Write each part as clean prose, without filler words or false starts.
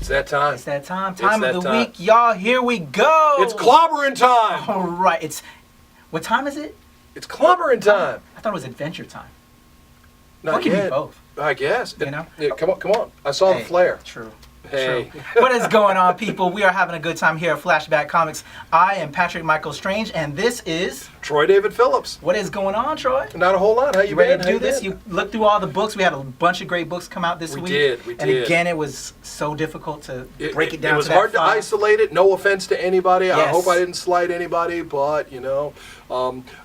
It's that time. It's that time. Time It's of that the time. week, y'all. Here we go. It's clobbering time. All right. What time is it? It's clobbering time. I thought it was adventure time. Not What can yet. be both? I guess. You know? Yeah, come on. I saw the flare. True. Hey. True. What is going on, people? We are having a good time here at Flashback Comics. I am Patrick Michael Strange, and this is Troy David Phillips. What is going on, Troy? Not a whole lot. How you ready been? to do this? You looked through all the books. We had a bunch of great books come out this week. We did. And again, it was so difficult to break it down. It was hard to isolate it. No offense to anybody. Yes. I hope I didn't slight anybody, but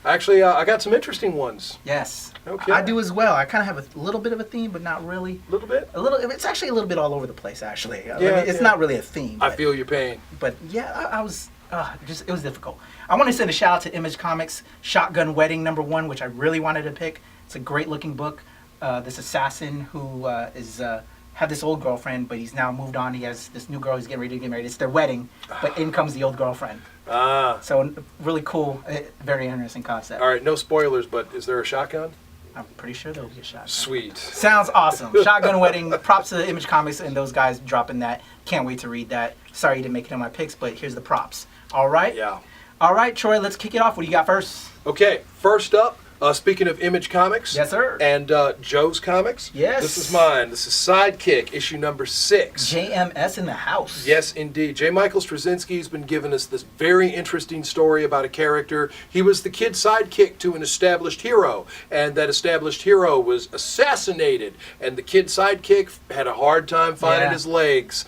actually, I got some interesting ones. Yes. Okay. I do as well. I kind of have a little bit of a theme, but not really. A little bit. It's actually a little bit all over the place. Actually, it's Yeah. not really a theme. I feel your pain. But yeah, I was it was difficult. I want to send a shout out to Image Comics Shotgun Wedding #1, which I really wanted to pick. It's a great looking book. This assassin who had this old girlfriend, but he's now moved on. He has this new girl. He's getting ready to get married. It's their wedding, but in comes the old girlfriend. So really cool, very interesting concept. All right, no spoilers, but is there a shotgun? I'm pretty sure there'll be a shotgun. Sweet. Sounds awesome. Shotgun Wedding. Props to Image Comics and those guys dropping that. Can't wait to read that. Sorry you didn't make it on my picks, but here's the props. All right? Yeah. All right, Troy, let's kick it off. What do you got first? Okay, first up, speaking of Image Comics. Yes, sir. And Joe's Comics. Yes. This is mine. This is Sidekick, issue number 6. JMS in the house. Yes, indeed. J. Michael Straczynski's been giving us this very interesting story about a character. He was the kid sidekick to an established hero, and that established hero was assassinated, and the kid sidekick had a hard time finding his legs.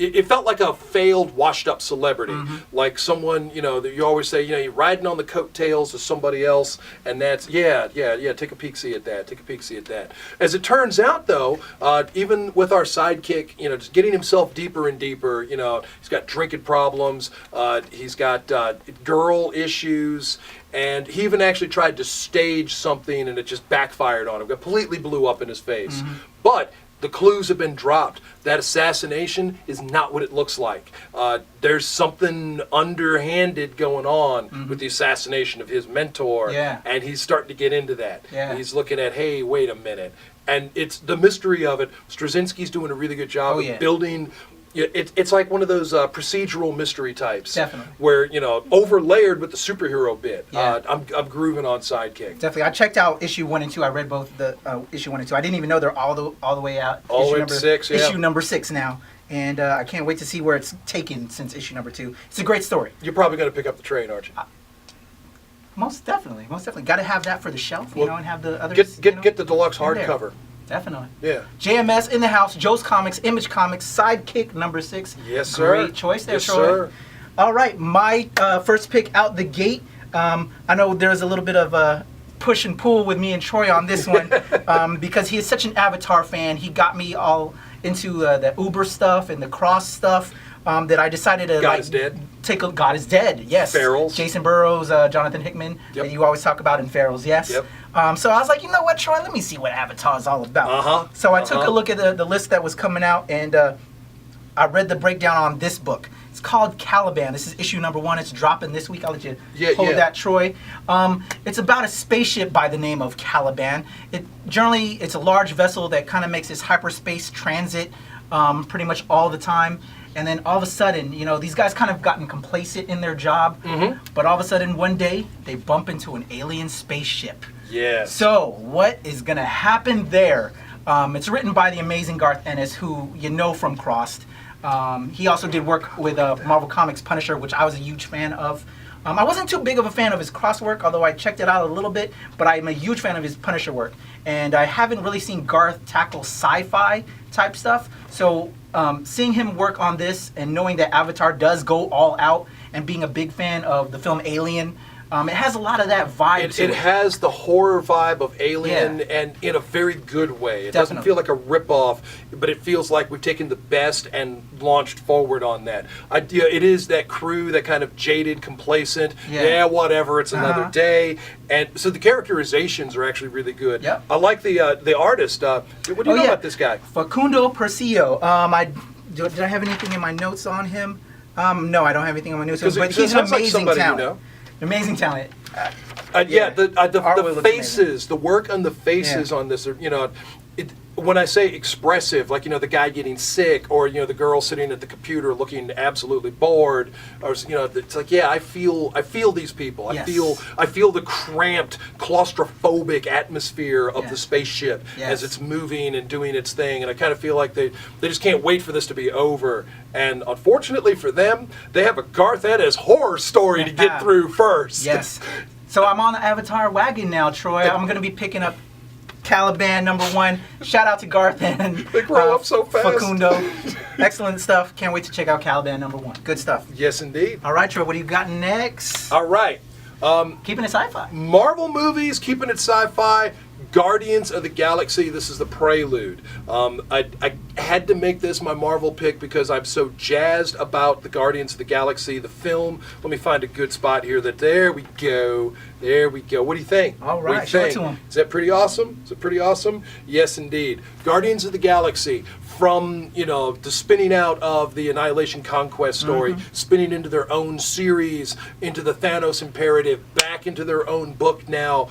It felt like a failed, washed-up celebrity, like someone, that you always say, you're riding on the coattails of somebody else, and that's, take a peek-see at that, take a peek-see at that. As it turns out, though, even with our sidekick, just getting himself deeper and deeper, he's got drinking problems, he's got girl issues, and he even actually tried to stage something, and it just backfired on him, completely blew up in his face. But the clues have been dropped. That assassination is not what it looks like. There's something underhanded going on with the assassination of his mentor, and he's starting to get into that. Yeah. He's looking at, hey, wait a mined. And it's the mystery of it. Straczynski's doing a really good job of building. It's like one of those procedural mystery types. Definitely. Where, overlayered with the superhero bit. Yeah. I'm grooving on Sidekick. Definitely. I checked out issue 1 and 2. I read both the issue 1 and 2. I didn't even know they're all the way out. All the way to 6, yeah. Issue number 6 now. And I can't wait to see where it's taken since issue number 2. It's a great story. You're probably going to pick up the train, aren't you? Most definitely. Got to have that for the shelf, and have the others. Get the deluxe hardcover. Definitely. Yeah. JMS in the house, Joe's Comics, Image Comics, Sidekick number 6. Yes, sir. Great choice there, yes, Troy. Sir. All right, my first pick out the gate. I know there's a little bit of a push and pull with me and Troy on this one because he is such an Avatar fan. He got me all into the Uber stuff and the Cross stuff that I decided to God is Dead. God is Dead. Yes. Ferals. Jason Burrows, Jonathan Hickman that you always talk about in Ferals. Yes. Yep. So I was like, you know what, Troy? Let me see what Avatar is all about. So I took a look at the list that was coming out, and I read the breakdown on this book. It's called Caliban. This is issue number 1. It's dropping this week. I'll let you hold that, Troy. It's about a spaceship by the name of Caliban. Generally, it's a large vessel that kind of makes this hyperspace transit pretty much all the time. And then all of a sudden, these guys kind of gotten complacent in their job. But all of a sudden, one day, they bump into an alien spaceship. Yes. So, what is going to happen there? It's written by the amazing Garth Ennis, who you know from Crossed. He also did work with Marvel Comics' Punisher, which I was a huge fan of. I wasn't too big of a fan of his Cross work, although I checked it out a little bit, but I'm a huge fan of his Punisher work. And I haven't really seen Garth tackle sci-fi type stuff. So seeing him work on this and knowing that Avatar does go all out, and being a big fan of the film Alien, it has a lot of that vibe to it. It has the horror vibe of Alien, and in a very good way. It doesn't feel like a ripoff, but it feels like we've taken the best and launched forward on that. It is that crew, that kind of jaded, complacent, whatever, it's another day. And so the characterizations are actually really good. Yep. I like the artist. What do you know about this guy? Facundo Percio. Did I have anything in my notes on him? No, I don't have anything on my notes on him, but he's an amazing talent. Amazing talent. The faces, the work on the faces on this, when I say expressive, like, the guy getting sick, or, the girl sitting at the computer looking absolutely bored, or, it's like, yeah, I feel these people. Yes. I feel the cramped, claustrophobic atmosphere of the spaceship as Yes. it's moving and doing its thing, and I kind of feel like they just can't wait for this to be over. And unfortunately for them, they have a Garth Ennis horror story to get through first. Yes. So I'm on the Avatar wagon now, Troy. I'm going to be picking up Caliban #1. Shout out to Garth and They grow up so fast. Facundo. Excellent stuff. Can't wait to check out Caliban #1. Good stuff. Yes, indeed. All right, Troy, what do you got next? All right. Keeping it sci-fi. Marvel movies, keeping it sci-fi. Guardians of the Galaxy, this is the prelude. I had to make this my Marvel pick because I'm so jazzed about the Guardians of the Galaxy, the film. Let me find a good spot here. There we go. There we go. What do you think? All right, What do you think? show it to him. Is that pretty awesome? Is it pretty awesome? Yes, indeed. Guardians of the Galaxy, from, the spinning out of the Annihilation Conquest story, spinning into their own series, into the Thanos Imperative, back into their own book now,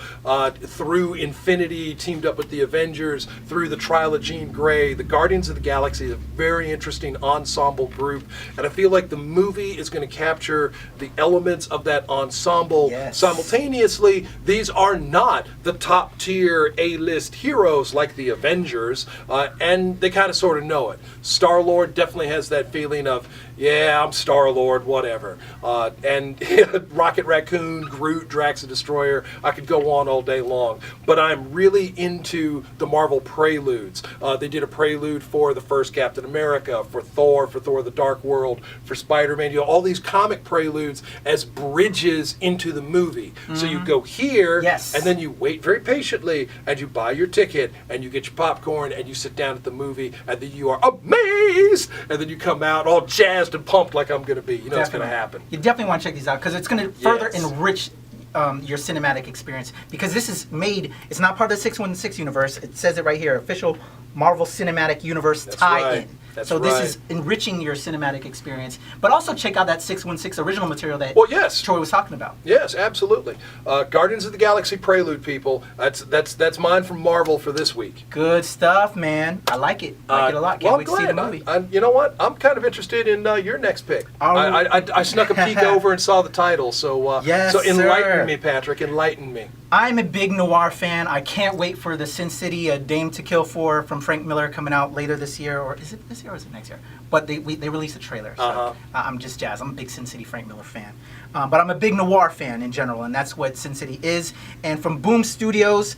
through Infinity, teamed up with the Avengers, through the Trial of Jean Grey. The Guardians of the Galaxy is a very interesting ensemble group, and I feel like the movie is going to capture the elements of that ensemble. Yes. Simultaneously, these are not the top tier A-list heroes like the Avengers, and they kind of sort of know it. Star-Lord definitely has that feeling of, yeah, I'm Star-Lord, whatever. And Rocket Raccoon, Groot, Drax the Destroyer, I could go on all day long. But I'm really into the Marvel preludes. They did a prelude for the first Captain America, for Thor the Dark World, for Spider-Man, all these comic preludes as bridges into the movie. So you go here, Yes. and then you wait very patiently, and you buy your ticket, and you get your popcorn, and you sit down at the movie, and then you are amazed, and then you come out all jazzed and pumped like I'm going to be. You know it's going to happen. You definitely want to check these out because it's going to further Yes. enrich your cinematic experience, because this is made, it's not part of the 616 universe. It says it right here, official Marvel Cinematic Universe That's tie-in. right. That's so this right. is enriching your cinematic experience. But also check out that 616 original material that Well, yes. Troy was talking about. Yes, absolutely. Guardians of the Galaxy prelude, people. That's mine from Marvel for this week. Good stuff, man. I like it. I like it a lot. Can't Well, wait to see the movie. You know what? I'm kind of interested in your next pick. Oh. I snuck a peek over and saw the title, so Yes, so enlighten sir. me, Patrick. Enlighten me. I'm a big noir fan. I can't wait for the Sin City, A Dame to Kill For from Frank Miller coming out later this year, or is it this year or is it next year? But they released a trailer, so I'm just jazzed. I'm a big Sin City Frank Miller fan. But I'm a big noir fan in general, and that's what Sin City is. And from Boom Studios,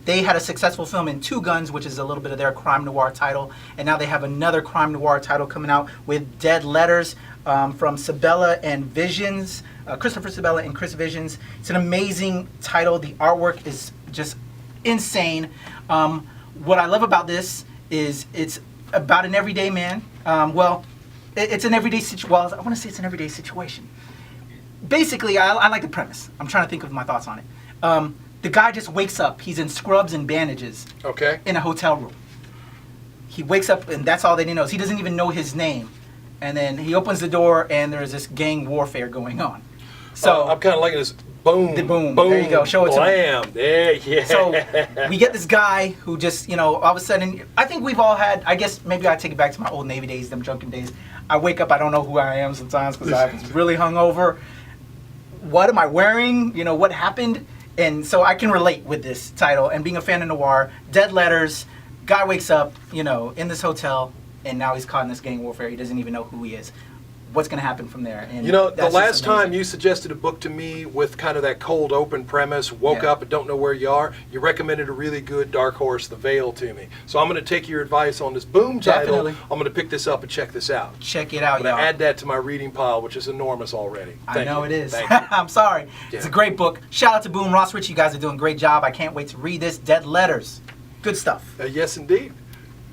they had a successful film in Two Guns, which is a little bit of their crime noir title. And now they have another crime noir title coming out with Dead Letters from Sabella and Visions. Christopher Sabella and Chris Visions. It's an amazing title. The artwork is just insane. What I love about this is it's about an everyday man. It's an everyday situation. Well, I want to say it's an everyday situation. Basically, I like the premise. I'm trying to think of my thoughts on it. The guy just wakes up. He's in scrubs and bandages Okay. in a hotel room. He wakes up, and that's all that he knows. He doesn't even know his name. And then he opens the door, and there's this gang warfare going on. So I'm kind of liking this. Boom. The boom. Boom. There you go. Show it to me. Blam. There. Yeah. So we get this guy who just, all of a sudden, I think we've all had, I guess maybe I take it back to my old Navy days, them drunken days. I wake up, I don't know who I am sometimes because I was really hungover. What am I wearing? What happened? And so I can relate with this title. And being a fan of noir, Dead Letters, guy wakes up, in this hotel, and now he's caught in this gang warfare. He doesn't even know who he is. What's going to happen from there? And the that's last just amazing. time you suggested a book to me with kind of that cold open premise, woke Yeah. up and don't know where you are, you recommended a really good Dark Horse, The Veil, to me. So I'm going to take your advice on this Boom title. Definitely. I'm going to pick this up and check this out. Check it out, I'm going y'all. to add that to my reading pile, which is enormous already. I know it is. Thank you. I'm sorry. Yeah. It's a great book. Shout out to Boom, Ross Rich. You guys are doing a great job. I can't wait to read this. Dead Letters. Good stuff. Yes, indeed.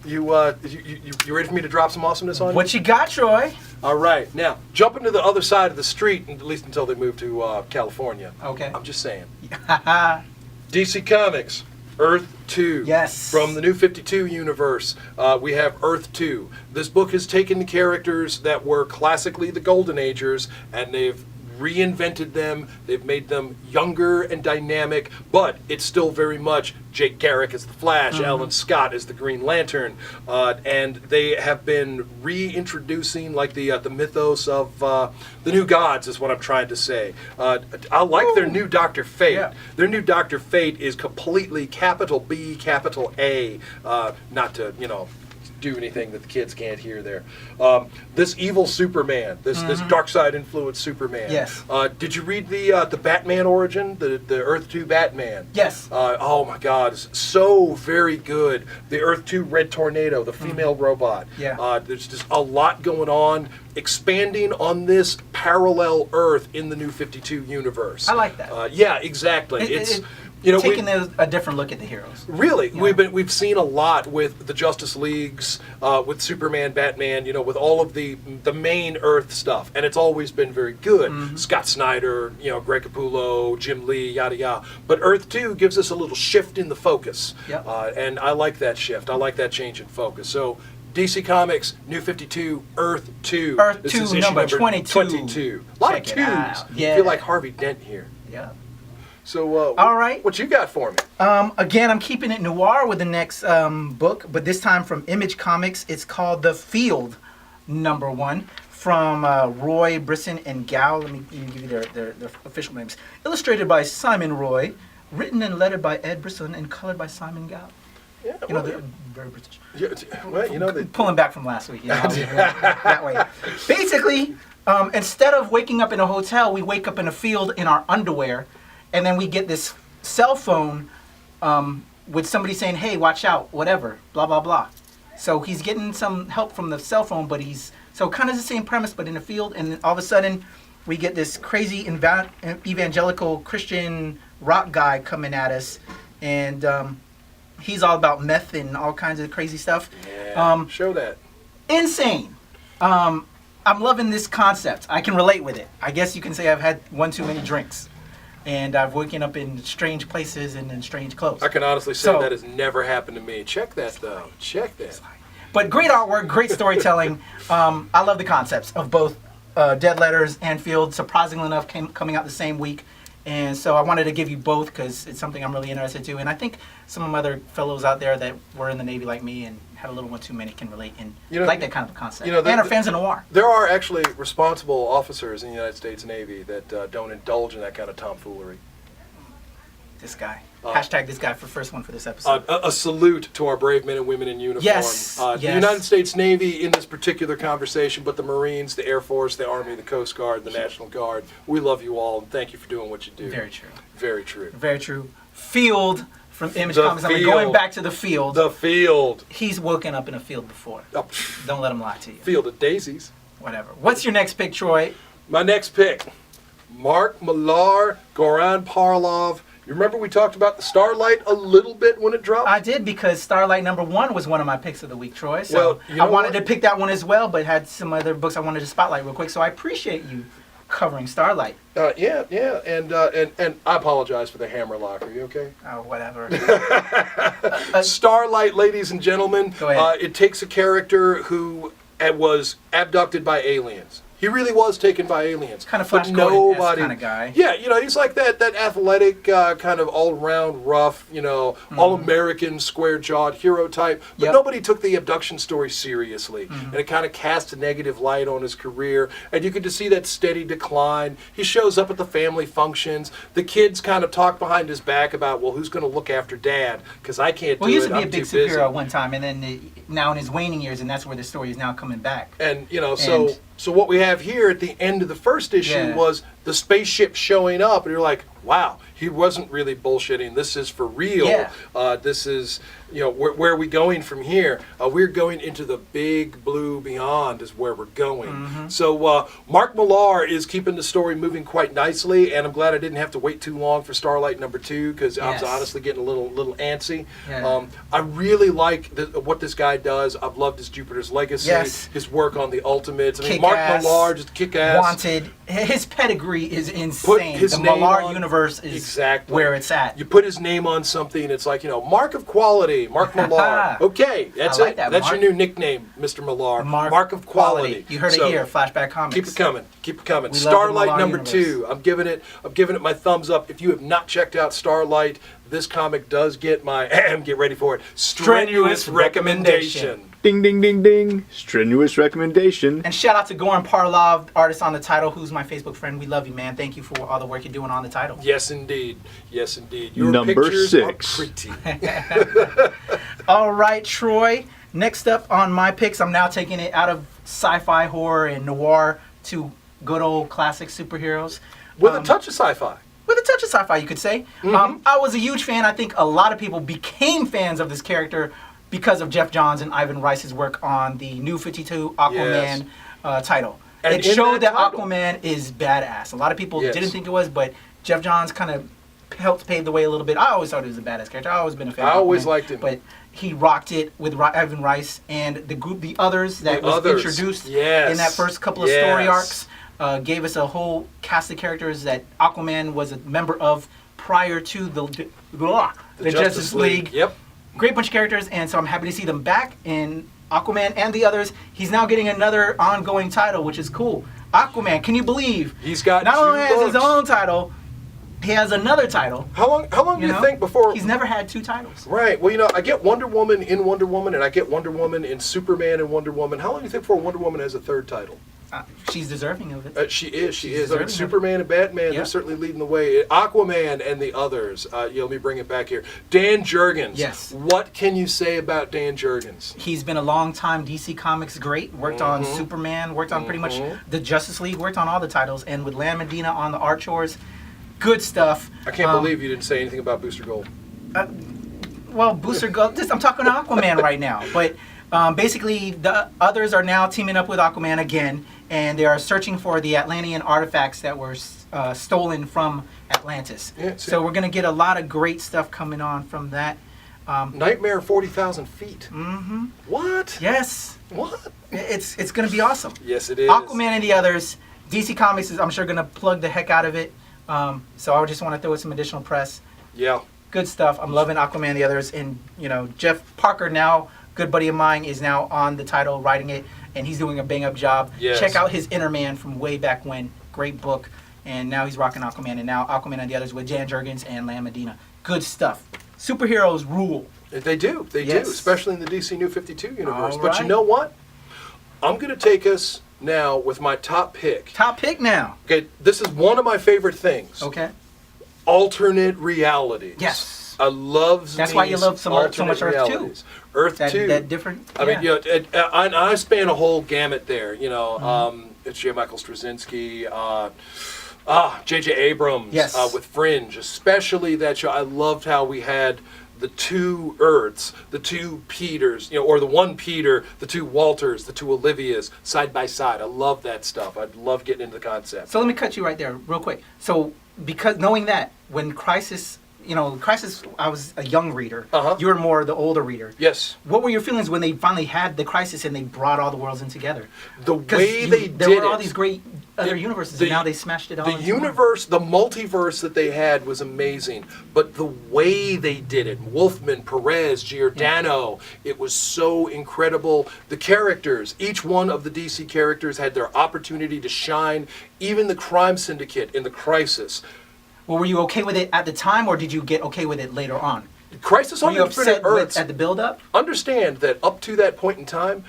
You ready for me to drop some awesomeness on you? What you got, Troy? All right. Now, jumping to the other side of the street, at least until they move to California. Okay. I'm just saying. DC Comics, Earth 2. Yes. From the New 52 universe, we have Earth 2. This book has taken the characters that were classically the Golden Agers, and they've reinvented them. They've made them younger and dynamic, but it's still very much Jake Garrick as the Flash, Alan Scott as the Green Lantern, and they have been reintroducing like the mythos of the new gods is what I'm trying to say. I like their new Dr. Fate. Yeah. Their new Dr. Fate is completely capital B, capital A, not to, do anything that the kids can't hear there. This evil Superman, this dark side influenced Superman. Yes. Did you read the Batman origin, the Earth 2 Batman? Yes. Oh my God, it's so very good. The Earth 2 Red Tornado, the female robot. Yeah. There's just a lot going on, expanding on this parallel Earth in the New 52 universe. I like that. Yeah, exactly. Taking a different look at the heroes. Really, we've seen a lot with the Justice Leagues, with Superman, Batman, with all of the main Earth stuff, and it's always been very good. Scott Snyder, Greg Capullo, Jim Lee, yada yada. But Earth 2 gives us a little shift in the focus, Yep. And I like that shift. I like that change in focus. So. DC Comics, New 52, Earth 2. Earth This 2, is issue number 22. A lot Check of it twos. out. Yeah. I feel like Harvey Dent here. Yeah. So, all right. What you got for me? Again, I'm keeping it noir with the next book, but this time from Image Comics. It's called The Field, number 1, from Roy, Brisson, and Gao. Let me give you their official names. Illustrated by Simon Roy, written and lettered by Ed Brisson, and colored by Simon Gao. Yeah, They're very British. Yeah, well, they Pulling back from last week, that way. Basically, instead of waking up in a hotel, we wake up in a field in our underwear, and then we get this cell phone with somebody saying, "Hey, watch out, whatever, blah blah blah." So he's getting some help from the cell phone, but so kind of the same premise, but in a field, and then all of a sudden, we get this crazy evangelical Christian rock guy coming at us, and he's all about meth and all kinds of crazy stuff. Yeah, show that. Insane. I'm loving this concept. I can relate with it. I guess you can say I've had one too many drinks. And I've woken up in strange places and in strange clothes. I can honestly say that has never happened to me. Check that, though. Check that. But great artwork, great storytelling. I love the concepts of both Dead Letters and Field. Surprisingly enough, coming out the same week. And so I wanted to give you both because it's something I'm really interested to. And I think some of my other fellows out there that were in the Navy like me and had a little one too many can relate and like that kind of a concept. And are fans of noir. There are actually responsible officers in the United States Navy that don't indulge in that kind of tomfoolery. This guy. Hashtag this guy for first one for this episode. A salute to our brave men and women in uniform. Yes, The United States Navy in this particular conversation, but the Marines, the Air Force, the Army, the Coast Guard, the National Guard. We love you all, and thank you for doing what you do. Very true. Very true. Very true. Field from Image Comics. I'm going back to the field. The Field. He's woken up in a field before. Oh. Don't let him lie to you. Field of Daisies. Whatever. What's your next pick, Troy? My next pick, Marc Millar, Goran Parlov. You remember we talked about the Starlight a little bit when it dropped? I did because Starlight number 1 was one of my picks of the week, Troy. So well, you know I wanted to pick that one as well, but had some other books I wanted to spotlight real quick. So I appreciate you covering Starlight. Yeah, and I apologize for the hammerlock. Are you okay? Oh, whatever. Starlight, ladies and gentlemen. Go ahead. It takes a character who was abducted by aliens. He really was taken by aliens. Kind of Flash Gordon-esque kind of guy. Yeah, he's like that athletic, kind of all-around rough, all-American, square-jawed hero type. But nobody took the abduction story seriously. And it kind of cast a negative light on his career. And you could just see that steady decline. He shows up at the family functions. The kids kind of talk behind his back about, well, who's going to look after Dad? Because I can't do it. Well, he used to be I'm a big too busy. superhero at one time, and then now in his waning years, and that's where the story is now coming back. And, So what we have here at the end of the first issue was the spaceship showing up, and you're like, wow, he wasn't really bullshitting. This is for real. Yeah. This is, where are we going from here? We're going into the big blue beyond is where we're going. So Marc Millar is keeping the story moving quite nicely, and I'm glad I didn't have to wait too long for Starlight number 2 because I was honestly getting a little antsy. Yeah. I really like what this guy does. I've loved his Jupiter's Legacy, his work on the Ultimates. I mean, Marc Millar just kick ass. Wanted. His pedigree is insane. His the name Millar on, universe is exactly where it's at. You put his name on something, it's like, Mark of Quality, Marc Millar. Okay, that's I like it. that, That's Marc. your new nickname, Mr. Millar. Mark of Quality. You heard it here, Flashback Comics. Keep it coming. Keep it coming. We love the Starlight Millar number universe. 2. I'm giving it my thumbs up. If you have not checked out Starlight, this comic does get my get ready for it. Strenuous recommendation. Ding, ding, ding, ding. Strenuous recommendation. And shout out to Goran Parlov, artist on the title, who's my Facebook friend. We love you, man. Thank you for all the work you're doing on the title. Yes, indeed. Yes, indeed. Your Number pictures 6. are pretty. All right, Troy. Next up on my picks, I'm now taking it out of sci-fi, horror, and noir to good old classic superheroes. With a touch of sci-fi. With a touch of sci-fi, you could say. I was a huge fan. I think a lot of people became fans of this character because of Jeff Johns and Ivan Rice's work on the New 52 Aquaman title. And it in showed that title- Aquaman is badass. A lot of people Yes. didn't think it was, but Jeff Johns kind of helped pave the way a little bit. I always thought he was a badass character. I've always been a fan I of always Aquaman, liked him. But he rocked it with Ivan Rice and the others that was introduced in that first couple of story arcs. Gave us a whole cast of characters that Aquaman was a member of prior to the Justice League. Yep. Great bunch of characters, and so I'm happy to see them back in Aquaman and the others. He's now getting another ongoing title, which is cool. Aquaman, can you believe? He's got not two only has his books. own title, he has another title. How long do you think before? He's never had 2 titles. Right. Well, I get Wonder Woman in Wonder Woman, and I get Wonder Woman in Superman and Wonder Woman. How long do you think before Wonder Woman has a 3rd title? She's deserving of it. She is. I mean, deserving. Superman and Batman, they're certainly leading the way. Aquaman and the others. Let me bring it back here. Dan Jurgens. Yes. What can you say about Dan Jurgens? He's been a long-time DC Comics great. Worked on Superman, worked on pretty much the Justice League, worked on all the titles, and with Lehr Medina on the art chores. Good stuff. I can't believe you didn't say anything about Booster Gold. Well, Booster Gold, I'm talking to Aquaman right now, but basically the others are now teaming up with Aquaman again, and they are searching for the Atlantean artifacts that were stolen from Atlantis. Yeah, so we're going to get a lot of great stuff coming on from that. Nightmare 40,000 feet. Mm-hmm. What? Yes. What? It's going to be awesome. Yes, it is. Aquaman and the others. DC Comics is, I'm sure, going to plug the heck out of it. So I just want to throw in some additional press. Yeah. Good stuff. I'm loving Aquaman and the others. And, Jeff Parker now, good buddy of mine, is now on the title, writing it, and he's doing a bang-up job. Yes. Check out his Inner Man from way back when. Great book. And now he's rocking Aquaman, and now Aquaman and the others with Dan Jurgens and Lehr Medina. Good stuff. Superheroes rule. They do. They do, especially in the DC New 52 universe. All But you right. know what? I'm going to take us now with my top pick. Top pick now. Okay, this is one of my favorite things. Okay. Alternate realities. Yes. I love That's why you love so much alternate Earth 2. realities. Earth 2. That different. I mean, I span a whole gamut there. It's J. Michael Straczynski, J.J. Abrams with Fringe, especially that show. I loved how we had the 2 Earths, the 2 Peters, or the 1 Peter, the 2 Walters, the 2 Olivias, side by side. I love that stuff. I love getting into the concept. So let me cut you right there real quick. So because knowing that, when Crisis, I was a young reader. You were more the older reader. Yes. What were your feelings when they finally had the Crisis and they brought all the worlds in together? The way they did it. There were all these great other universes, and now they smashed it all The into universe, the multiverse that they had was amazing, but the way they did it, Wolfman, Perez, Giordano, it was so incredible. The characters, each one of the DC characters had their opportunity to shine. Even the Crime Syndicate in the Crisis. Well, were you okay with it at the time, or did you get okay with it later on? Crisis on Were you Infinite upset Earths. at the build-up? Understand that up to that point in time,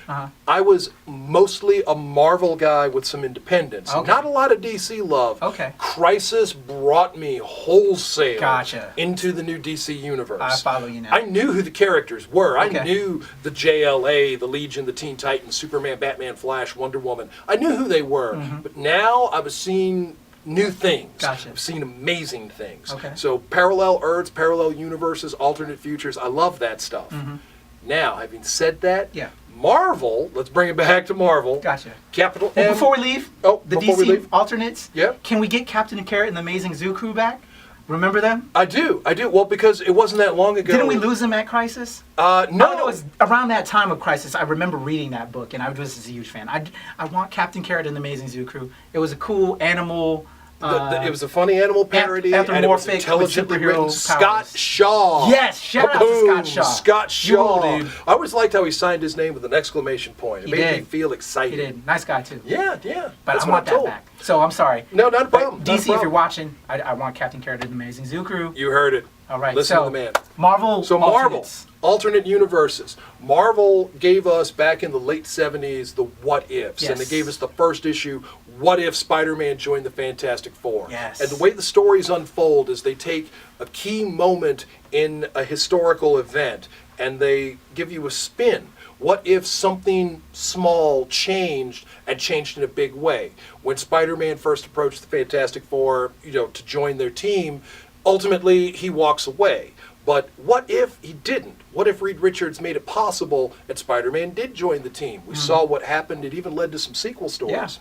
I was mostly a Marvel guy with some independence. Okay. Not a lot of DC love. Okay. Crisis brought me wholesale Gotcha. into the new DC universe. I follow you now. I knew who the characters were. Okay. I knew the JLA, the Legion, the Teen Titans, Superman, Batman, Flash, Wonder Woman. I knew who they were. But now I was seeing new things. Gotcha. I've seen amazing things. Okay. So parallel Earths, parallel universes, alternate futures. I love that stuff. Now, having said that, Marvel, let's bring it back to Marvel. Gotcha. Capital Well, M. before we leave, the before we DC leave. alternates, Yep. can we get Captain and Carrot and the Amazing Zoo Crew back? Remember them? I do. Well, because it wasn't that long ago. Didn't we lose them at Crisis? No. I know it was around that time of Crisis. I remember reading that book, and I was just a huge fan. I want Captain Carrot and the Amazing Zoo Crew. It was a cool animal It was a funny animal parody, and it was anthropomorphic intelligently with written. superhero Scott powers. Shaw. Yes, shout out to Scott Shaw. Scott You will, Shaw. dude. I always liked how he signed his name with an exclamation point. It He made me did. feel He excited. did. Nice guy too. Yeah. But That's I what want I'm that told. back. So I'm sorry. No, not a problem. But not a DC, if you're problem. watching, I want Captain Carrot and the Amazing Zoo Crew. You heard it. All right. Listen so to the man. Marvel. So Marvel, alternates. alternate universes. Marvel gave us back in the late 70s the what ifs, and they Yes. gave us the first issue, What If Spider-Man Joined the Fantastic Four. Yes. And the way the stories unfold is they take a key moment in a historical event and they give you a spin. What if something small changed and changed in a big way? When Spider-Man first approached the Fantastic Four, to join their team, ultimately he walks away. But what if he didn't? What if Reed Richards made it possible and Spider-Man did join the team? We saw what happened. It even led to some sequel stories.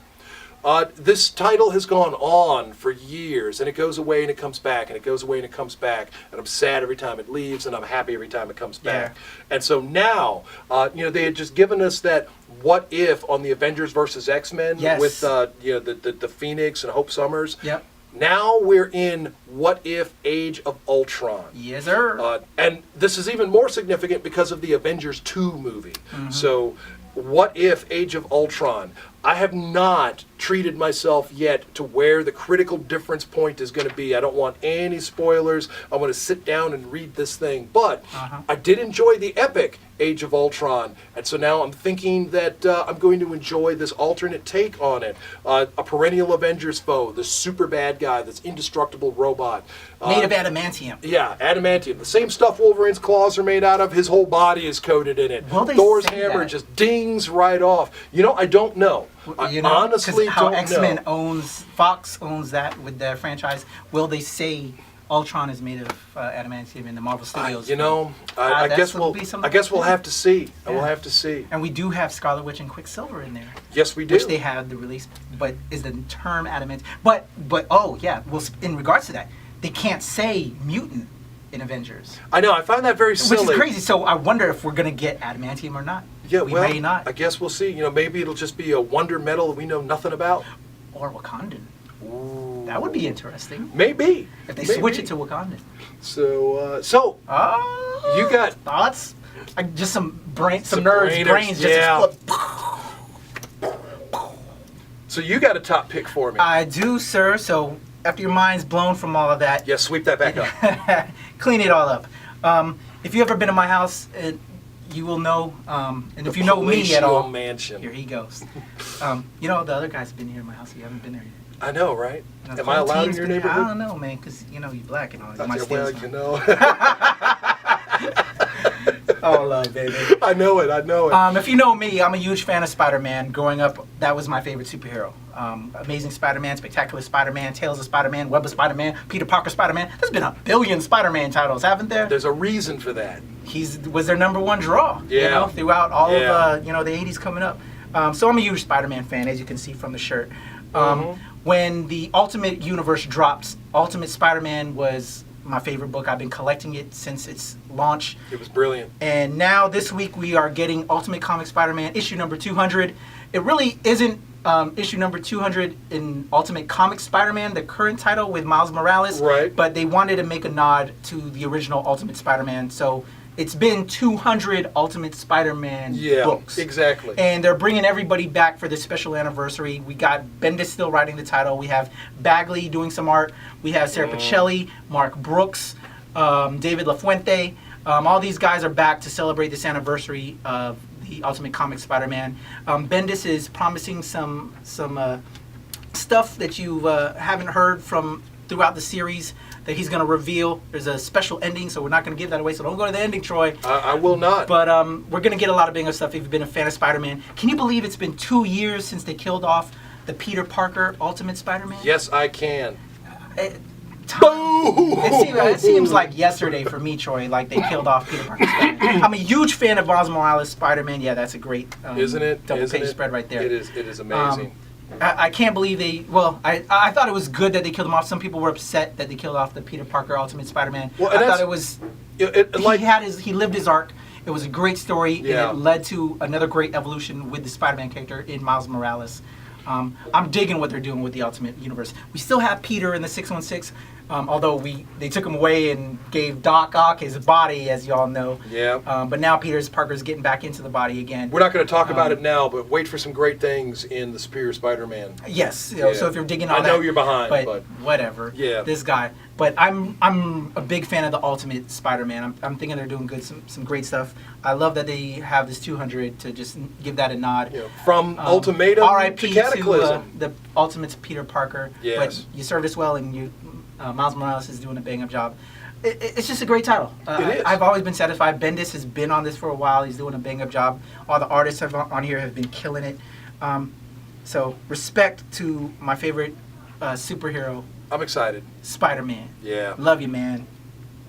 This title has gone on for years, and it goes away and it comes back, and it goes away and it comes back, and I'm sad every time it leaves, and I'm happy every time it comes back. And so now, they had just given us that what if on the Avengers versus X-Men with the Phoenix and Hope Summers. Yep. Now we're in What If Age of Ultron. Yes, sir. And this is even more significant because of the Avengers 2 movie. So, What If Age of Ultron? I have not treated myself yet to where the critical difference point is going to be. I don't want any spoilers. I want to sit down and read this thing. But I did enjoy the epic Age of Ultron. And so now I'm thinking that I'm going to enjoy this alternate take on it. A perennial Avengers foe, the super bad guy, this indestructible robot. Made of adamantium. Yeah, adamantium. The same stuff Wolverine's claws are made out of. His whole body is coated in it. Will they Thor's say hammer that? just dings right off. I don't know. I honestly 'cause how don't X-Men know. Fox owns that with their franchise. Will they say Ultron is made of adamantium in the Marvel Studios? I That's guess gonna we'll. be something I guess we'll to do. have to see. I will Yeah. have to see. And we do have Scarlet Witch and Quicksilver in there. Yes, we do. Which they have the release, but is the term adamantium? But oh yeah. Well, in regards to that, they can't say mutant in Avengers, I know. I find that very silly. which is crazy. So I wonder if we're gonna get adamantium or not. Yeah, we may not. I guess we'll see. Maybe it'll just be a wonder metal that we know nothing about. Or Wakandan. Ooh. That would be interesting Maybe if they switch it to Wakandan. So Oh, you got thoughts? Just some Some nerds' brains just yeah. explode. So you got a top pick for me. I do, sir. So after your mind's blown from all of that, Yeah, sweep that back up. clean it all up. If you've ever been in my house, you will know. And if you know me at all, Palatial mansion. here he goes. The other guys have been here in my house. You haven't been there yet. I know, right? Now, Am I the whole allowed in team's your been here. I neighborhood? don't know, man, because you're black and all. You I might feel steal well, something. Oh, love, baby. I know it. If you know me, I'm a huge fan of Spider-Man. Growing up, that was my favorite superhero. Amazing Spider-Man, Spectacular Spider-Man, Tales of Spider-Man, Web of Spider-Man, Peter Parker Spider-Man. There's been a billion Spider-Man titles, haven't there? There's a reason for that. He was their number one draw. Yeah. Throughout all Yeah. of the 80s coming up. So I'm a huge Spider-Man fan, as you can see from the shirt. When the Ultimate Universe dropped, Ultimate Spider-Man was my favorite book. I've been collecting it since its launch. It was brilliant. And now this week we are getting Ultimate Comics Spider-Man issue number 200. It really isn't issue number 200 in Ultimate Comics Spider-Man, the current title with Miles Morales. Right. But they wanted to make a nod to the original Ultimate Spider-Man. So it's been 200 Ultimate Spider-Man books. Exactly. And they're bringing everybody back for this special anniversary. We got Bendis still writing the title. We have Bagley doing some art. We have Sarah Pichelli, Mark Brooks, David LaFuente. All these guys are back to celebrate this anniversary of the Ultimate Comics Spider-Man. Bendis is promising some stuff that you haven't heard from throughout the series that he's going to reveal. There's a special ending, so we're not going to give that away, so don't go to the ending, Troy. I will not. But we're going to get a lot of bingo stuff if you've been a fan of Spider-Man. Can you believe it's been 2 years since they killed off the Peter Parker Ultimate Spider-Man? Yes, I can. It seems like yesterday for me, Troy, like they killed off Peter Parker Spider-Man. I'm a huge fan of Miles Morales Spider-Man. Yeah, that's a great Isn't it? double Isn't page it? spread right there. It is amazing. I can't believe they. Well, I thought it was good that they killed him off. Some people were upset that they killed off the Peter Parker Ultimate Spider-Man. Well, I thought it was. Like he lived his arc. It was a great story, Yeah. and it led to another great evolution with the Spider-Man character in Miles Morales. I'm digging what they're doing with the Ultimate Universe. We still have Peter in the 616, although they took him away and gave Doc Ock his body, as y'all know. Yeah. But now Parker's getting back into the body again. We're not going to talk about it now, but wait for some great things in the Superior Spider-Man. Yes. So if you're digging on I know you're behind, but whatever. Yeah. This guy. But I'm a big fan of the Ultimate Spider-Man. I'm thinking they're doing good, some great stuff. I love that they have this 200 to just give that a nod. Yeah. From Ultimatum R.I.P. to Cataclysm. To the Ultimate Peter Parker. Yes. But you served us well, and Miles Morales is doing a bang-up job. It's just a great title. It is. I've always been satisfied. Bendis has been on this for a while. He's doing a bang-up job. All the artists on here have been killing it. So respect to my favorite superhero, I'm excited. Spider-Man. Yeah. Love you, man.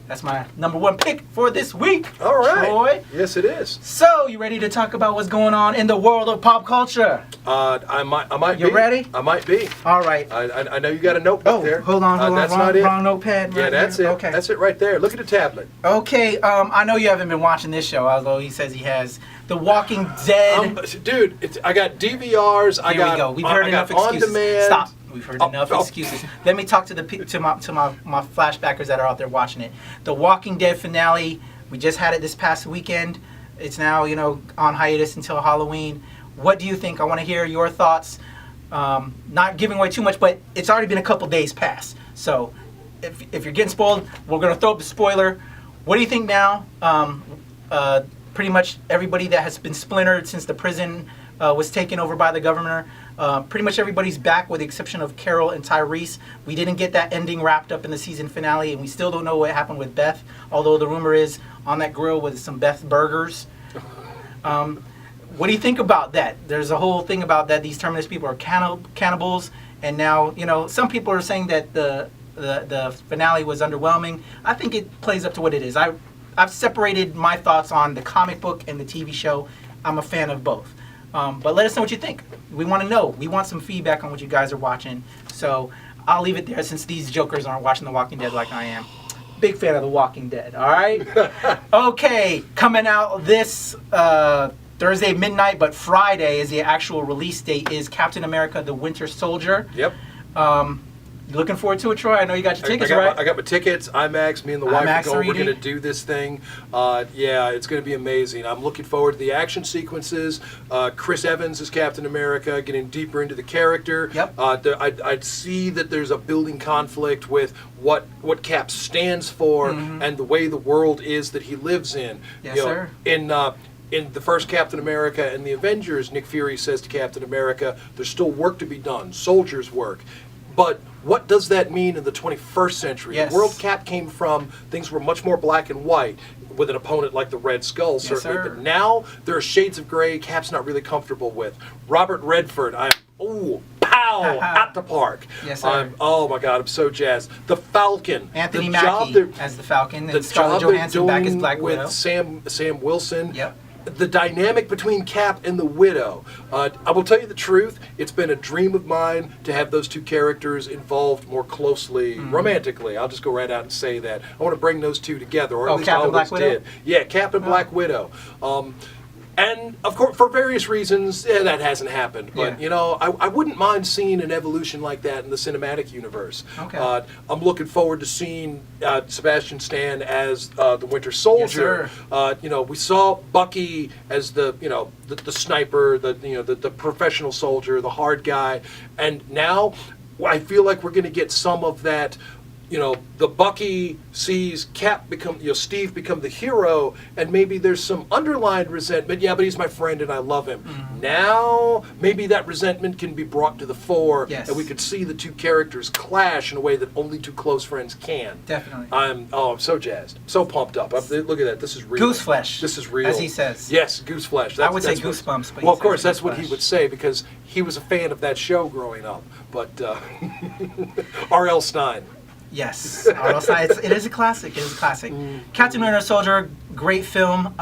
That's my number one pick for this week. All right. Troy. Yes, it is. So, you ready to talk about what's going on in the world of pop culture? I might be. You ready? I might be. All right. I know you got a notebook there. Hold on. That's wrong, not it. Wrong notepad. Yeah, right that's there. it. Okay. That's it right there. Look at the tablet. Okay. I know you haven't been watching this show, although he says he has. The Walking Dead. Dude, I got DVRs. Here we go. We've heard enough excuses. On demand. Stop. We've heard enough excuses. Let me talk to my flashbackers that are out there watching it. The Walking Dead finale. We just had it this past weekend. It's now on hiatus until Halloween. What do you think? I want to hear your thoughts. Not giving away too much, but it's already been a couple days past. So if you're getting spoiled, we're gonna throw up the spoiler. What do you think now? Pretty much everybody that has been splintered since the prison was taken over by the governor. Pretty much everybody's back with the exception of Carol and Tyrese. We didn't get that ending wrapped up in the season finale, and we still don't know what happened with Beth, although the rumor is on that grill with some Beth burgers. What do you think about that? There's a whole thing about that these Terminus people are cannibals, and now, some people are saying that the finale was underwhelming. I think it plays up to what it is. I've separated my thoughts on the comic book and the TV show. I'm a fan of both. But let us know what you think. We want to know. We want some feedback on what you guys are watching. So I'll leave it there since these jokers aren't watching The Walking Dead like I am. Big fan of The Walking Dead, all right? Okay, coming out this Thursday midnight, but Friday is the actual release date, is Captain America the Winter Soldier. Yep. You looking forward to it, Troy? I know you got your tickets, right? I got my tickets. IMAX. Me and the wife IMAX are going. We're 3D. going to do this thing. Yeah, it's going to be amazing. I'm looking forward to the action sequences. Chris Evans is Captain America, getting deeper into the character. Yep. I'd see that there's a building conflict with what Cap stands for and the way the world is that he lives in. Yes, sir. In the first Captain America and the Avengers, Nick Fury says to Captain America, there's still work to be done, soldiers' work. But what does that mean in the 21st century? Yes. The world Cap came from, things were much more black and white, with an opponent like the Red Skull, certainly. Sir. But now there are shades of gray Cap's not really comfortable with. Robert Redford, at the park. Yes, sir. Oh my God, I'm so jazzed. The Falcon. Anthony the Mackie job as the Falcon, the and Scarlett job they're Johansson back as doing Black Widow. with Sam Wilson. Yep. The dynamic between Cap and the Widow. I will tell you the truth, it's been a dream of mine to have those two characters involved more closely, romantically. I'll just go right out and say that. I want to bring those two together, or at least Cap I and Black always Widow? did. Yeah, Cap and Black Widow. And of course, for various reasons, that hasn't happened. But Yeah. I wouldn't mind seeing an evolution like that in the cinematic universe. Okay. I'm looking forward to seeing Sebastian Stan as the Winter Soldier. Yes, We saw Bucky as the sniper, the professional soldier, the hard guy, and now I feel like we're going to get some of that. The Bucky sees Cap become, Steve become the hero, and maybe there's some underlined resentment. Yeah, but he's my friend and I love him. Now, maybe that resentment can be brought to the fore, Yes. and we could see the two characters clash in a way that only two close friends can. Definitely. I'm so jazzed, so pumped up. Look at that. This is real. Goose flesh, This is real. as he says. Yes, goose flesh. I would say that's what- goosebumps, but well, he of course, says that's goose what he flesh. would say because he was a fan of that show growing up. But R.L. Stein. Yes, it is a classic. It is a classic. Captain Winter Soldier, great film.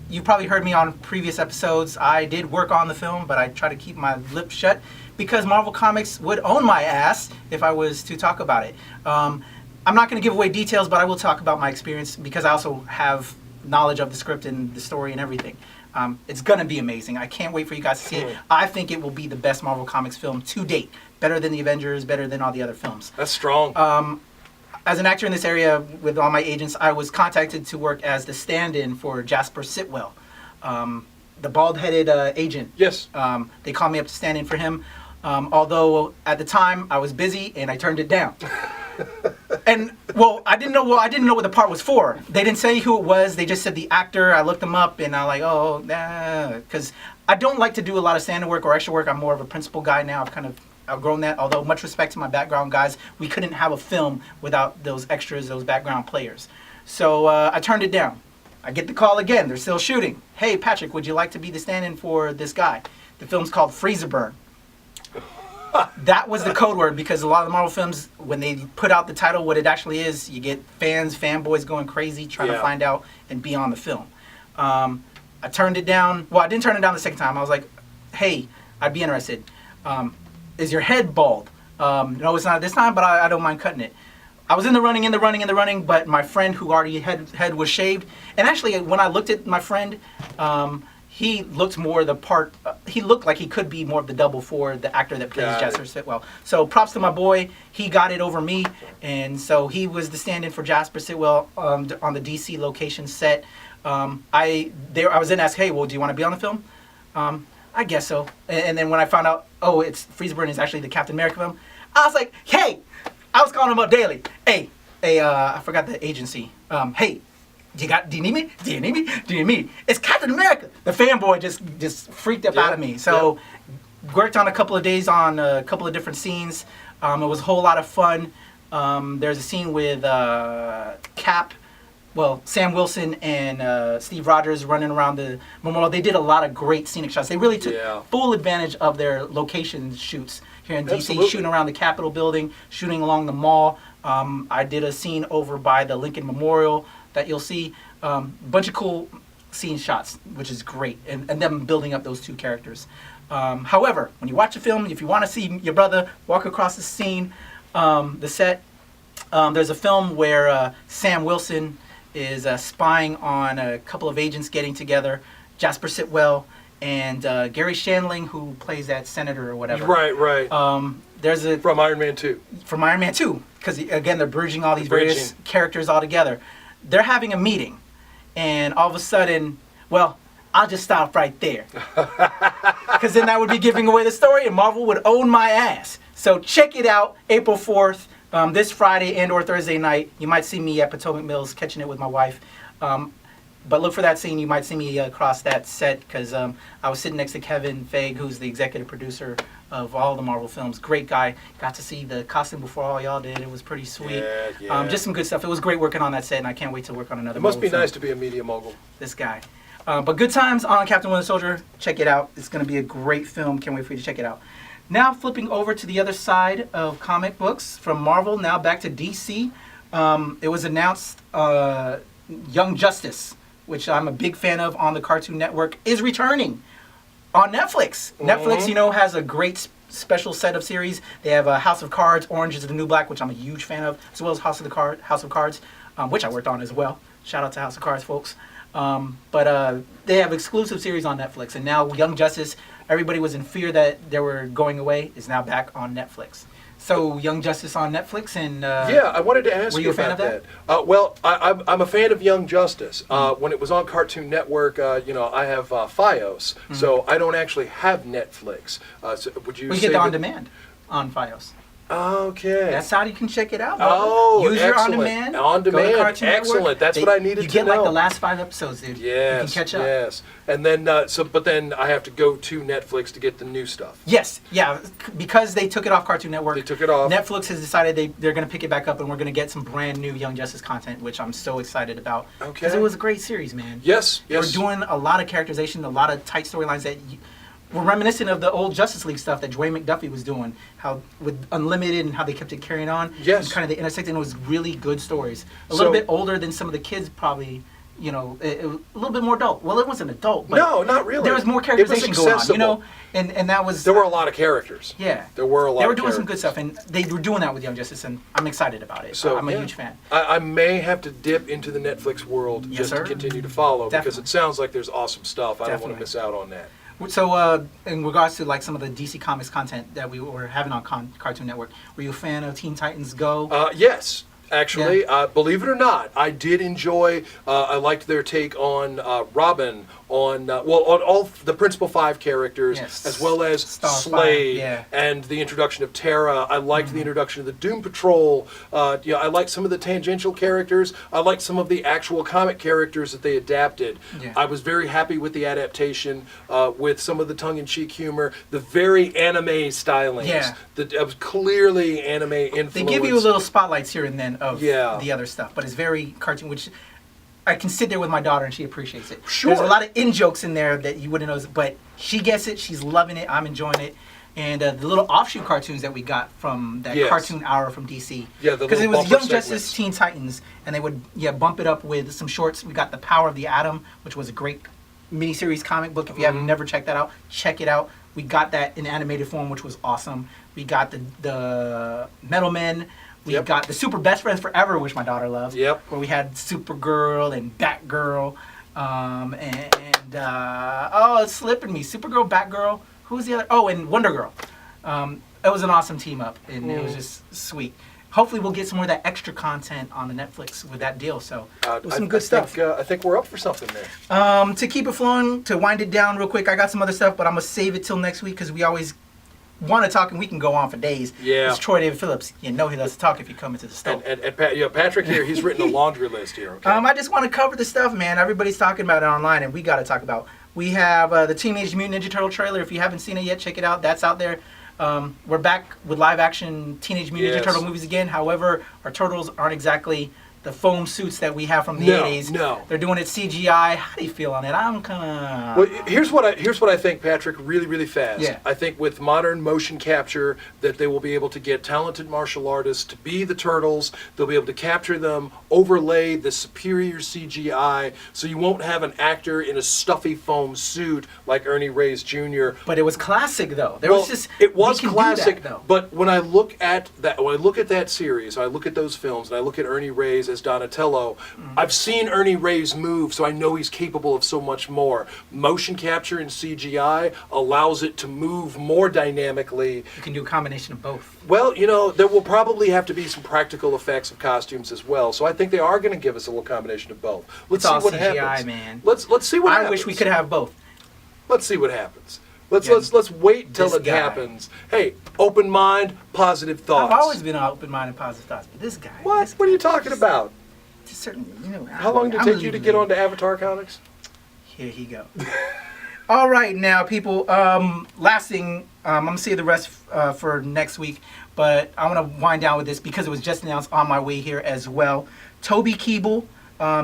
You probably heard me on previous episodes. I did work on the film, but I try to keep my lips shut because Marvel Comics would own my ass if I was to talk about it. I'm not going to give away details, but I will talk about my experience because I also have knowledge of the script and the story and everything. It's going to be amazing. I can't wait for you guys to see it. I think it will be the best Marvel Comics film to date. Better than the Avengers, better than all the other films. That's strong. As an actor in this area with all my agents, I was contacted to work as the stand-in for Jasper Sitwell, the bald-headed agent. Yes. They called me up to stand in for him, although at the time I was busy and I turned it down. And I didn't know what the part was for. They didn't say who it was. They just said the actor. I looked them up and I'm like, oh, nah, because I don't like to do a lot of stand-in work or extra work. I'm more of a principal guy now. I've kind of outgrown that. Although much respect to my background guys, we couldn't have a film without those extras, those background players. So I turned it down. I get the call again. They're still shooting. Hey, Patrick, would you like to be the stand-in for this guy? The film's called Freezer Burn. That was the code word because a lot of the Marvel films, when they put out the title, what it actually is, you get fanboys going crazy trying to find out and be on the film. I turned it down. Well, I didn't turn it down the second time. I was like, hey, I'd be interested. Is your head bald? No, it's not this time, but I don't mind cutting it. I was in the running, but my friend who already head was shaved. And actually, when I looked at my friend, he looked more the part. He looked like he could be more of the double for the actor that plays Jasper Sitwell. So props to my boy. He got it over me, and so he was the stand-in for Jasper Sitwell on the DC location set. I was then asked, hey, well, do you want to be on the film? I guess so. And then when I found out, it's Freezer Burn is actually the Captain America film, I was like, hey, I was calling him up daily. Hey, I forgot the agency. Hey. Do you need me? Do you need me? It's Captain America. The fanboy just freaked up out of me. So worked on a couple of days on a couple of different scenes. It was a whole lot of fun. There's a scene with Cap, Sam Wilson and Steve Rogers running around the memorial. They did a lot of great scenic shots. They really took full advantage of their location shoots here in DC, shooting around the Capitol building, shooting along the mall. I did a scene over by the Lincoln Memorial that you'll see. A bunch of cool scene shots, which is great, and them building up those two characters. However, when you watch a film, if you want to see your brother walk across the scene, the set, there's a film where Sam Wilson is spying on a couple of agents getting together, Jasper Sitwell and Gary Shandling, who plays that senator or whatever. Right. There's a from Iron Man 2. From Iron Man 2, because again they're bridging all these various characters all together. They're having a meeting, and all of a sudden, I'll just stop right there, because then that would be giving away the story, and Marvel would own my ass. So check it out, April 4th, this Friday and or Thursday night. You might see me at Potomac Mills catching it with my wife. But look for that scene. You might see me across that set because I was sitting next to Kevin Feige, who's the executive producer of all the Marvel films. Great guy. Got to see the costume before all y'all did. It was pretty sweet. Just some good stuff. It was great working on that set, and I can't wait to work on another. It must Marvel be nice to be a media mogul. This guy. But good times on Captain Winter Soldier. Check it out. It's going to be a great film. Can't wait for you to check it out. Now flipping over to the other side of comic books from Marvel. Now back to DC. It was announced Young Justice, which I'm a big fan of on the Cartoon Network, is returning on Netflix. Netflix, has a great special set of series. They have House of Cards, Orange is the New Black, which I'm a huge fan of, as well as House of Cards, which I worked on as well. Shout out to House of Cards, folks. But they have exclusive series on Netflix, and now Young Justice, everybody was in fear that they were going away, is now back on Netflix. So, Young Justice on Netflix, and I wanted to ask you about that. I'm a fan of Young Justice. When it was on Cartoon Network, I have FiOS, so I don't actually have Netflix. So would you? We get the on demand on FiOS. Okay. That's how you can check it out. Use your on demand. On demand. Excellent. That's what I needed to know. You get like the last 5 episodes, dude. Yes. You can catch up. Yes. And then, but then I have to go to Netflix to get the new stuff. Yes. Yeah. Because they took it off Cartoon Network. They took it off. Netflix has decided they're going to pick it back up, and we're going to get some brand new Young Justice content, which I'm so excited about. Okay. Because it was a great series, man. Yes. They were doing a lot of characterization, a lot of tight storylines that. We're reminiscent of the old Justice League stuff that Dwayne McDuffie was doing, how with Unlimited and how they kept it carrying on. Yes. And kind of the intersecting was really good stories. A little bit older than some of the kids probably you know, it was a little bit more adult. Well, it wasn't adult, but No, not really. there was more It was characterization going on, you accessible. know, and that was There were a lot of characters. yeah. There were a lot. They were of doing some characters. good stuff, and they were doing that with Young Justice, and I'm excited about it. So I'm a yeah. huge fan. I may have to dip into the Netflix world Yes, just sir. to continue to follow because Definitely. it sounds like there's awesome stuff. I don't want Definitely. to miss out on that. So, in regards to like some of the DC Comics content that we were having on Cartoon Network, were you a fan of Teen Titans Go? Yes. Actually, believe it or not, I did enjoy. I liked their take on Robin, on all the principal 5 characters, Yes. as well as Star Slade, yeah. and the introduction of Terra. I liked the introduction of the Doom Patrol. I liked some of the tangential characters. I liked some of the actual comic characters that they adapted. Yeah. I was very happy with the adaptation, with some of the tongue-in-cheek humor, the very anime stylings. Yeah. It was clearly anime influence. They give you little spotlights here and then of Yeah. the other stuff, but it's very cartoon, which I can sit there with my daughter and she appreciates it. Sure. There's a lot of in-jokes in there that you wouldn't know, but she gets it, she's loving it, I'm enjoying it. And the little offshoot cartoons that we got from that Yes. cartoon hour from DC. Yeah, the because it little was bumper Young Justice, segments. Teen Titans, and they would bump it up with some shorts. We got The Power of the Atom, which was a great miniseries comic book. If you haven't never checked that out, check it out. We got that in animated form, which was awesome. We got the Metal Men. We Yep. got the Super Best Friends Forever, which my daughter loves. Yep. Where we had Supergirl and Batgirl, oh, it's slipping me. Supergirl, Batgirl. Who's the other? Oh, and Wonder Girl. It was an awesome team up, and it was just sweet. Hopefully, we'll get some more of that extra content on the Netflix with that deal. So, it was some good stuff. I think we're up for something there. To keep it flowing, to wind it down real quick, I got some other stuff, but I'm gonna save it till next week because we always want to talk and we can go on for days. Yeah. It's Troy David Phillips. You know he loves to talk if you come into the store. And Patrick here, he's written a laundry list here. Okay. I just want to cover the stuff, man. Everybody's talking about it online, and we got to talk about. We have the Teenage Mutant Ninja Turtle trailer. If you haven't seen it yet, check it out. That's out there. We're back with live-action Teenage Mutant Ninja Yes. Turtle movies again. However, our turtles aren't exactly the foam suits that we have from the No, 80s. no. They're doing it CGI. How do you feel on it? I'm kind Well, of... here's what I think, Patrick, really fast. Yeah. I think with modern motion capture that they will be able to get talented martial artists to be the turtles. They'll be able to capture them, overlay the superior CGI, so you won't have an actor in a stuffy foam suit like Ernie Reyes Jr. But it was classic, though. Well, was just... it was we can do classic, that, though. but when I look at that series, I look at those films, and I look at Ernie Reyes as Donatello, I've seen Ernie Reyes move, so I know he's capable of so much more. Motion capture and CGI allows it to move more dynamically. You can do a combination of both. Well, there will probably have to be some practical effects of costumes as well, so I think they are going to give us a little combination of both. Let's It's all see what CGI, happens. man. Let's see what happens. I wish we could have both. Let's see what happens. Let's Yeah. let's wait till This it guy. happens. Hey, open mind, positive thoughts. I've always been an open-minded, positive thoughts, but this guy... What? this What are you guy talking just- about? just certain, How long did it take you to get onto Avatar Comics? Here he go. All right, now, people. Last thing, I'm gonna save the rest for next week, but I want to wind down with this because it was just announced on my way here as well. Toby Kebbell,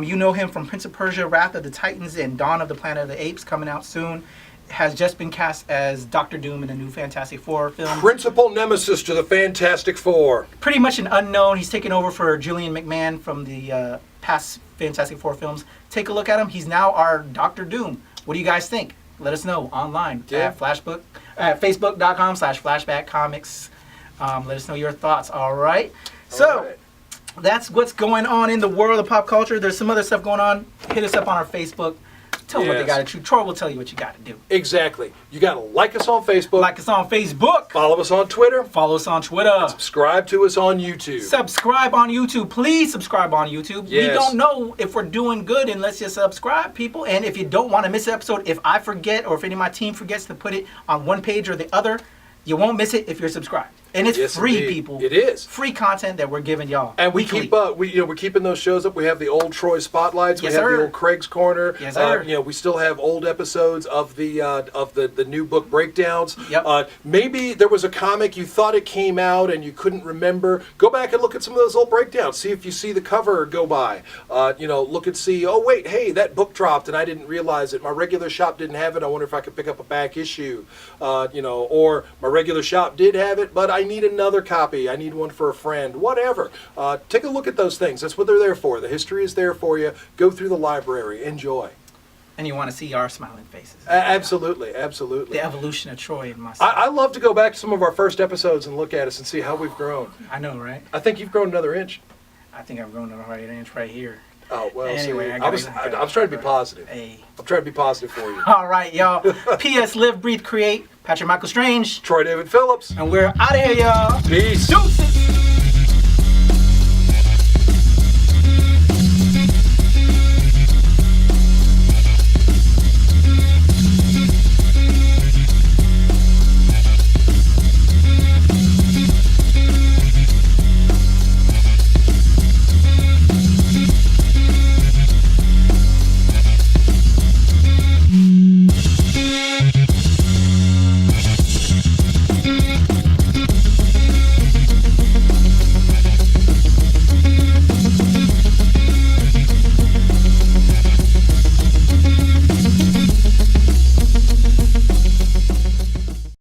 you know him from Prince of Persia, Wrath of the Titans, and Dawn of the Planet of the Apes, coming out soon. Has just been cast as Doctor Doom in the new Fantastic Four film. Principal nemesis to the Fantastic Four. Pretty much an unknown. He's taken over for Julian McMahon from the past Fantastic Four films. Take a look at him. He's now our Doctor Doom. What do you guys think? Let us know online at Facebook.com/Flashback Comics. Let us know your thoughts. All right. So that's what's going on in the world of pop culture. There's some other stuff going on. Hit us up on our Facebook. Tell them what they Yes. got to do. Troy will tell you what you got to do. Exactly. You got to like us on Facebook. Like us on Facebook. Follow us on Twitter. Follow us on Twitter. Subscribe to us on YouTube. Subscribe on YouTube. Please subscribe on YouTube. We Yes. don't know if we're doing good unless you subscribe, people. And if you don't want to miss an episode, if I forget or if any of my team forgets to put it on one page or the other, you won't miss it if you're subscribed. And it's Yes, free, indeed. people. It is. Free content that we're giving y'all. And we weekly. keep we're keeping those shows up. We have the old Troy spotlights. Yes, we have sir. the old Craig's Corner. Yes, sir. We still have old episodes of the new book breakdowns. Yep. Maybe there was a comic you thought it came out and you couldn't remember. Go back and look at some of those old breakdowns. See if you see the cover go by. Look and see. Oh wait, hey, that book dropped and I didn't realize it. My regular shop didn't have it. I wonder if I could pick up a back issue. Or my regular shop did have it, but I I need another copy. I need one for a friend. Whatever. Take a look at those things. That's what they're there for. The history is there for you. Go through the library. Enjoy. And you want to see our smiling faces. Absolutely, absolutely. The evolution of Troy and myself. I love to go back to some of our first episodes and look at us and see how we've grown. I know, right? I think you've grown another inch. I think I've grown a right inch right here. Oh, well, Anyway, see, I I was trying to be positive. Hey. I'm trying to be positive for you. All right, y'all. P.S. Live, Breathe, Create. Patrick Michael Strange. Troy David Phillips. And we're out of here, y'all. Peace. Deuces.